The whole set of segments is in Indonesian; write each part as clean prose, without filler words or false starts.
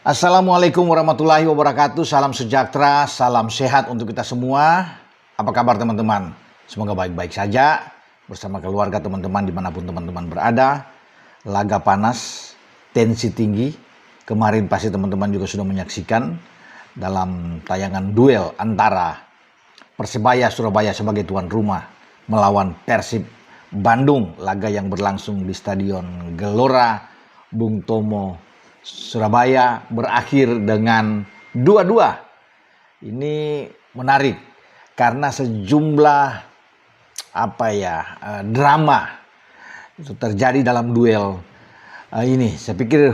Assalamualaikum warahmatullahi wabarakatuh. Salam sejahtera, salam sehat untuk kita semua. Apa kabar teman-teman? Semoga baik-baik saja bersama keluarga teman-teman dimanapun teman-teman berada. Laga panas, tensi tinggi. Kemarin pasti teman-teman juga sudah menyaksikan dalam tayangan duel antara Persebaya Surabaya sebagai tuan rumah melawan Persib Bandung. Laga yang berlangsung di Stadion Gelora Bung Tomo Surabaya berakhir dengan 2-2. Ini menarik karena sejumlah drama itu terjadi dalam duel ini. Saya pikir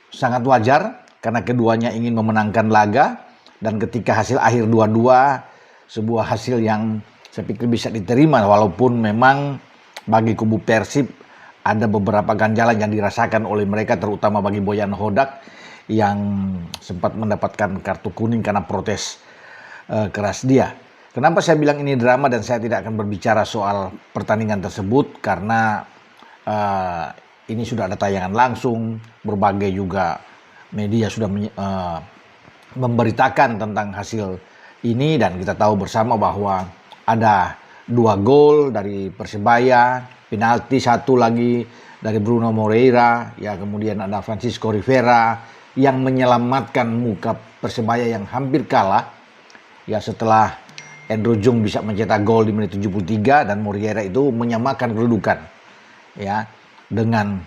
sangat wajar karena keduanya ingin memenangkan laga, dan ketika hasil akhir 2-2 sebuah hasil yang saya pikir bisa diterima, walaupun memang bagi kubu Persib ada beberapa ganjalan yang dirasakan oleh mereka, terutama bagi Boyan Hodak yang sempat mendapatkan kartu kuning karena protes keras dia. Kenapa saya bilang ini drama dan saya tidak akan berbicara soal pertandingan tersebut? Karena ini sudah ada tayangan langsung, berbagai juga media sudah memberitakan tentang hasil ini, dan kita tahu bersama bahwa ada 2 gol dari Persebaya, penalti 1 lagi dari Bruno Moreira, ya kemudian ada Francisco Rivera yang menyelamatkan muka Persebaya yang hampir kalah. Ya setelah Andrew Jung bisa mencetak gol di menit 73 dan Moreira itu menyamakan kedudukan ya dengan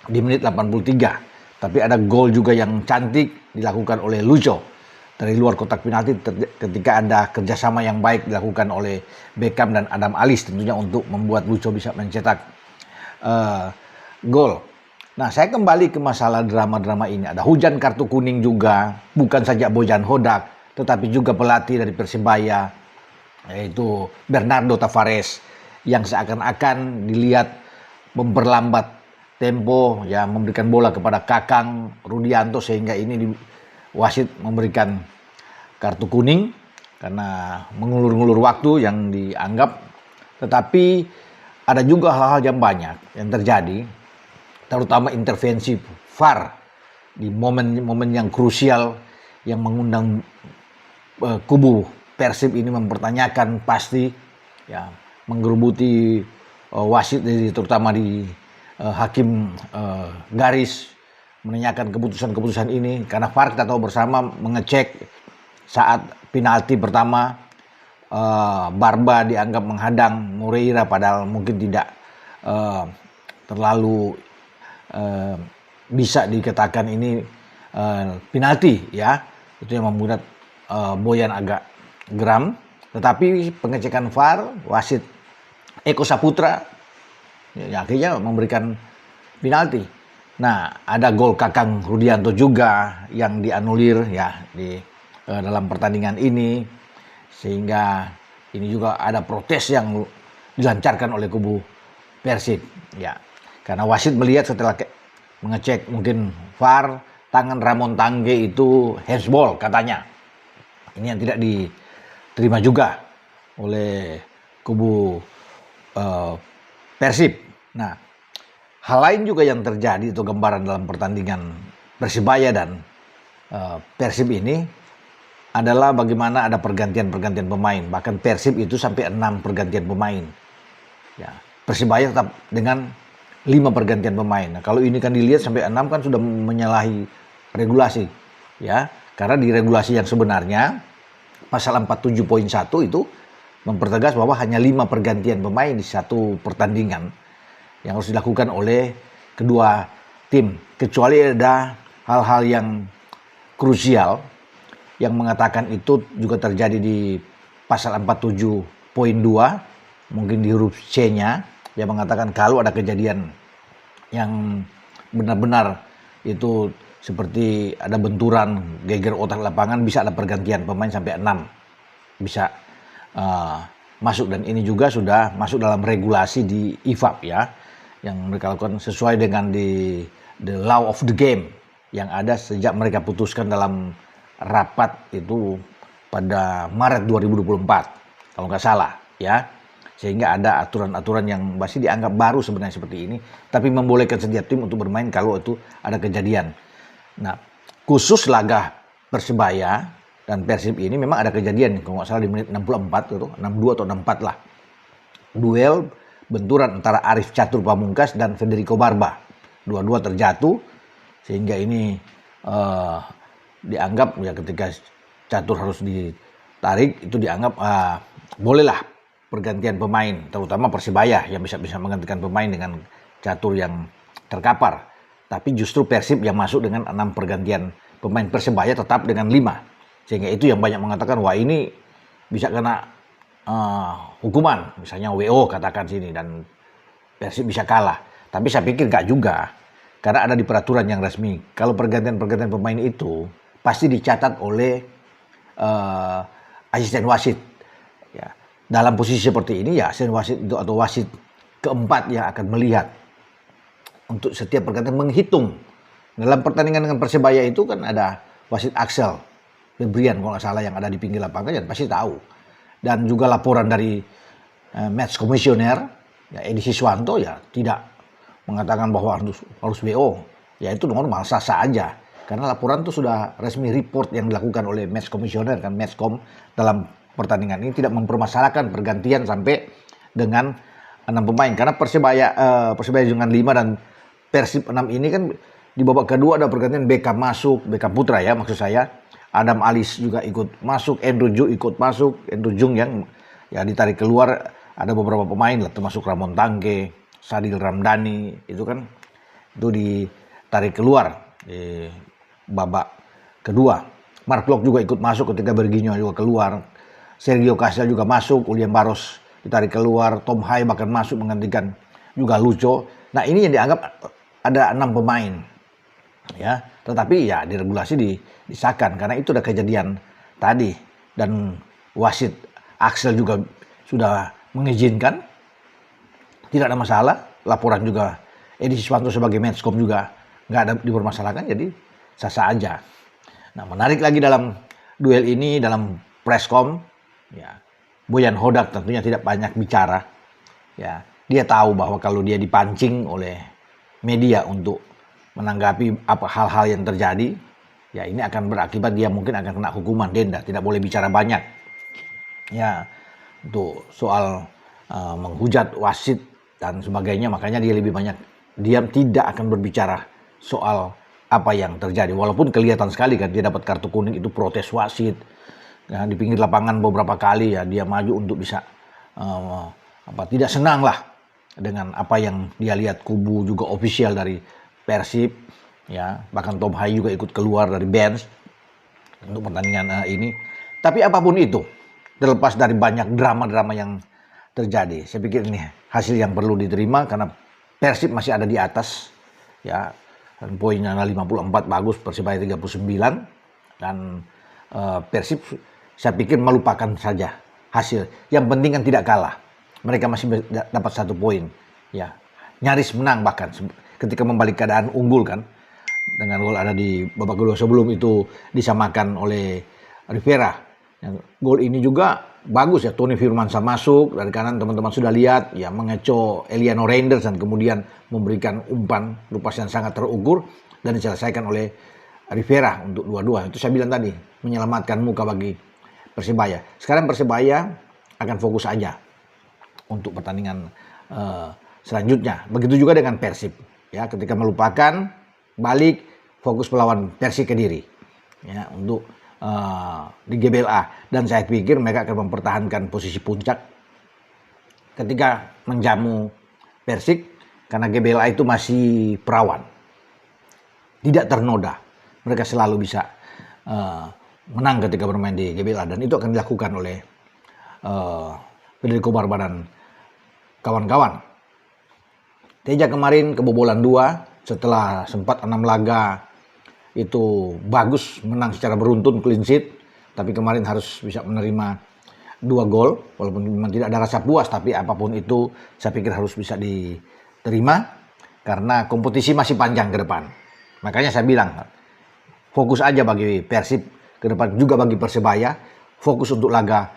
di menit 83. Tapi ada gol juga yang cantik dilakukan oleh Lucho dari luar kotak penalti ketika ada kerjasama yang baik dilakukan oleh Beckham dan Adam Alis tentunya untuk membuat Lucho bisa mencetak gol. Nah, saya kembali ke masalah drama-drama ini. Ada hujan kartu kuning juga, bukan saja Boyan Hodak, tetapi juga pelatih dari Persebaya, yaitu Bernardo Tavares, yang seakan-akan dilihat memperlambat tempo, ya memberikan bola kepada Kakang Rudianto, sehingga ini wasit memberikan kartu kuning karena mengulur-ngulur waktu yang dianggap. Tetapi ada juga hal-hal yang banyak yang terjadi, terutama intervensi VAR di momen-momen yang krusial yang mengundang kubu Persib ini mempertanyakan pasti, ya menggerubuti wasit terutama di hakim garis, menanyakan keputusan-keputusan ini karena VAR kita tahu bersama mengecek saat penalti pertama Barba dianggap menghadang Moreira padahal mungkin tidak terlalu bisa dikatakan ini penalti, ya itu yang membuat Boyan agak geram. Tetapi pengecekan VAR, wasit Eko Saputra ya akhirnya memberikan penalti. Nah, ada gol Kakang Rudianto juga yang dianulir ya di dalam pertandingan ini, sehingga ini juga ada protes yang dilancarkan oleh kubu Persib ya. Karena wasit melihat setelah mengecek mungkin VAR, tangan Ramon Tangge itu handsball katanya. Ini yang tidak diterima juga oleh kubu Persib. Nah, hal lain juga yang terjadi itu gambaran dalam pertandingan Persibaya dan Persib ini adalah bagaimana ada pergantian-pergantian pemain. Bahkan Persib itu sampai 6 pergantian pemain. Ya, Persibaya tetap dengan 5 pergantian pemain. Nah, kalau ini kan dilihat sampai 6 kan sudah menyalahi regulasi. Ya, karena di regulasi yang sebenarnya pasal 47.1 itu mempertegas bahwa hanya 5 pergantian pemain di satu pertandingan yang harus dilakukan oleh kedua tim, kecuali ada hal-hal yang krusial yang mengatakan itu juga terjadi di pasal 47.2, mungkin di huruf C-nya, yang mengatakan kalau ada kejadian yang benar-benar itu seperti ada benturan, geger otak lapangan, bisa ada pergantian pemain sampai 6 bisa masuk, dan ini juga sudah masuk dalam regulasi di IFAB ya, yang mereka lakukan sesuai dengan the law of the game yang ada sejak mereka putuskan dalam rapat itu pada Maret 2024 kalau nggak salah ya, sehingga ada aturan-aturan yang masih dianggap baru sebenarnya seperti ini, tapi membolehkan setiap tim untuk bermain kalau itu ada kejadian. Nah, khusus laga Persebaya dan Persib ini memang ada kejadian kalau nggak salah di menit 64 itu 62 atau 64 lah. Duel benturan antara Arif Catur Pamungkas dan Federico Barba. Dua-dua terjatuh sehingga ini dianggap ya ketika Catur harus ditarik itu dianggap bolehlah pergantian pemain, terutama Persebaya yang bisa menggantikan pemain dengan Catur yang terkapar. Tapi justru Persib yang masuk dengan 6 pergantian pemain, Persebaya tetap dengan 5. Sehingga itu yang banyak mengatakan wah ini bisa kena hukuman, misalnya WO katakan sini dan Persib bisa kalah. Tapi saya pikir enggak juga. Karena ada di peraturan yang resmi. Kalau pergantian pemain itu pasti dicatat oleh asisten wasit. Ya. Dalam posisi seperti ini ya asisten wasit itu atau wasit keempat yang akan melihat untuk setiap pergantian menghitung. Dalam pertandingan dengan Persebaya itu kan ada wasit Axel Febrian kalau nggak salah yang ada di pinggir lapangan ya pasti tahu. Dan juga laporan dari match komisioner ya Edi Siswanto ya tidak mengatakan bahwa harus WO. Ya itu normal sah-sah aja. Karena laporan itu sudah resmi report yang dilakukan oleh match komisioner kan Matchcom dalam pertandingan ini tidak mempermasalahkan pergantian sampai dengan 6 pemain. Karena Persebaya dengan 5 dan Persib 6 ini kan di babak kedua ada pergantian Beckham masuk, Beckham Putra ya maksud saya. Adam Alis juga ikut masuk, Andrew Jung ikut masuk, Andrew Jung yang ya ditarik keluar, ada beberapa pemain lah termasuk Ramon Tangke, Sadil Ramdhani itu kan itu ditarik keluar di babak kedua. Mark Klok juga ikut masuk ketika Berginho juga keluar. Sergio Castel juga masuk, William Barros ditarik keluar, Tom Hai bahkan masuk menggantikan juga Lucho. Nah, ini yang dianggap ada 6 pemain. Ya, tetapi ya diregulasi disahkan karena itu ada kejadian tadi dan wasit Axel juga sudah mengizinkan, tidak ada masalah. Laporan juga Edi Siswanto sebagai Matchcom juga nggak ada dipermasalahkan, jadi sah-sah aja. Nah, menarik lagi dalam duel ini dalam presscom ya Boyan Hodak tentunya tidak banyak bicara. Ya, dia tahu bahwa kalau dia dipancing oleh media untuk menanggapi apa hal-hal yang terjadi, ya ini akan berakibat dia mungkin akan kena hukuman denda, tidak boleh bicara banyak. Ya, untuk soal menghujat wasit dan sebagainya, makanya dia lebih banyak diam, tidak akan berbicara soal apa yang terjadi. Walaupun kelihatan sekali kan dia dapat kartu kuning itu protes wasit. Ya, di pinggir lapangan beberapa kali ya dia maju untuk bisa tidak senang lah dengan apa yang dia lihat. Kubu juga ofisial dari Persib ya, bahkan Tom Hai juga ikut keluar dari bench untuk pertandingan ini. Tapi apapun itu, terlepas dari banyak drama-drama yang terjadi, saya pikir ini hasil yang perlu diterima karena Persib masih ada di atas ya, dan poinnya 54 bagus, Persibaya 39 dan Persib saya pikir melupakan saja hasil. Yang penting kan tidak kalah. Mereka masih dapat 1 poin. Ya, nyaris menang bahkan ketika membalik keadaan unggul kan. Dengan gol ada di babak kedua, sebelum itu disamakan oleh Rivera. Gol ini juga bagus ya, Tony Firmansyah masuk dari kanan, teman-teman sudah lihat ya, mengecoh Eliano Reinders dan kemudian memberikan umpan lepas yang sangat terukur dan diselesaikan oleh Rivera untuk 2-2. Itu saya bilang tadi, menyelamatkan muka bagi Persibaya. Sekarang Persibaya akan fokus aja untuk pertandingan selanjutnya. Begitu juga dengan Persib. Ya, ketika melupakan, balik fokus melawan Persi Kediri. Ya, untuk di GBLA. Dan saya pikir mereka akan mempertahankan posisi puncak ketika menjamu Persik, karena GBLA itu masih perawan, tidak ternoda. Mereka selalu bisa menang ketika bermain di GBLA, dan itu akan dilakukan oleh Federico Barba dan kawan-kawan. Teja kemarin kebobolan 2 setelah sempat 6 laga itu bagus, menang secara beruntun, clean sheet, tapi kemarin harus bisa menerima 2 gol walaupun memang tidak ada rasa puas, tapi apapun itu saya pikir harus bisa diterima karena kompetisi masih panjang ke depan. Makanya saya bilang fokus aja bagi Persib ke depan, juga bagi Persebaya fokus untuk laga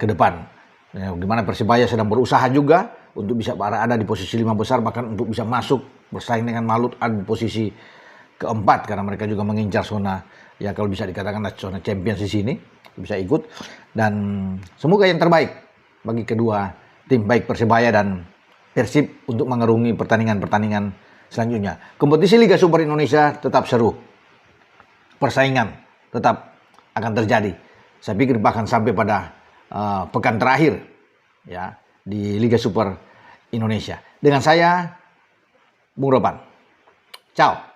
ke depan. Ya, gimana Persebaya sedang berusaha juga untuk bisa ada di posisi 5 besar, bahkan untuk bisa masuk bersaing dengan Malut ada di posisi keempat karena mereka juga mengincar zona, ya kalau bisa dikatakan zona Champions di sini, bisa ikut. Dan semoga yang terbaik bagi kedua tim, baik Persebaya dan Persib, untuk mengarungi pertandingan-pertandingan selanjutnya. Kompetisi Liga Super Indonesia tetap seru, persaingan tetap akan terjadi. Saya pikir bahkan sampai pada pekan terakhir ya di Liga Super Indonesia. Dengan saya, Bung Ropan. Ciao.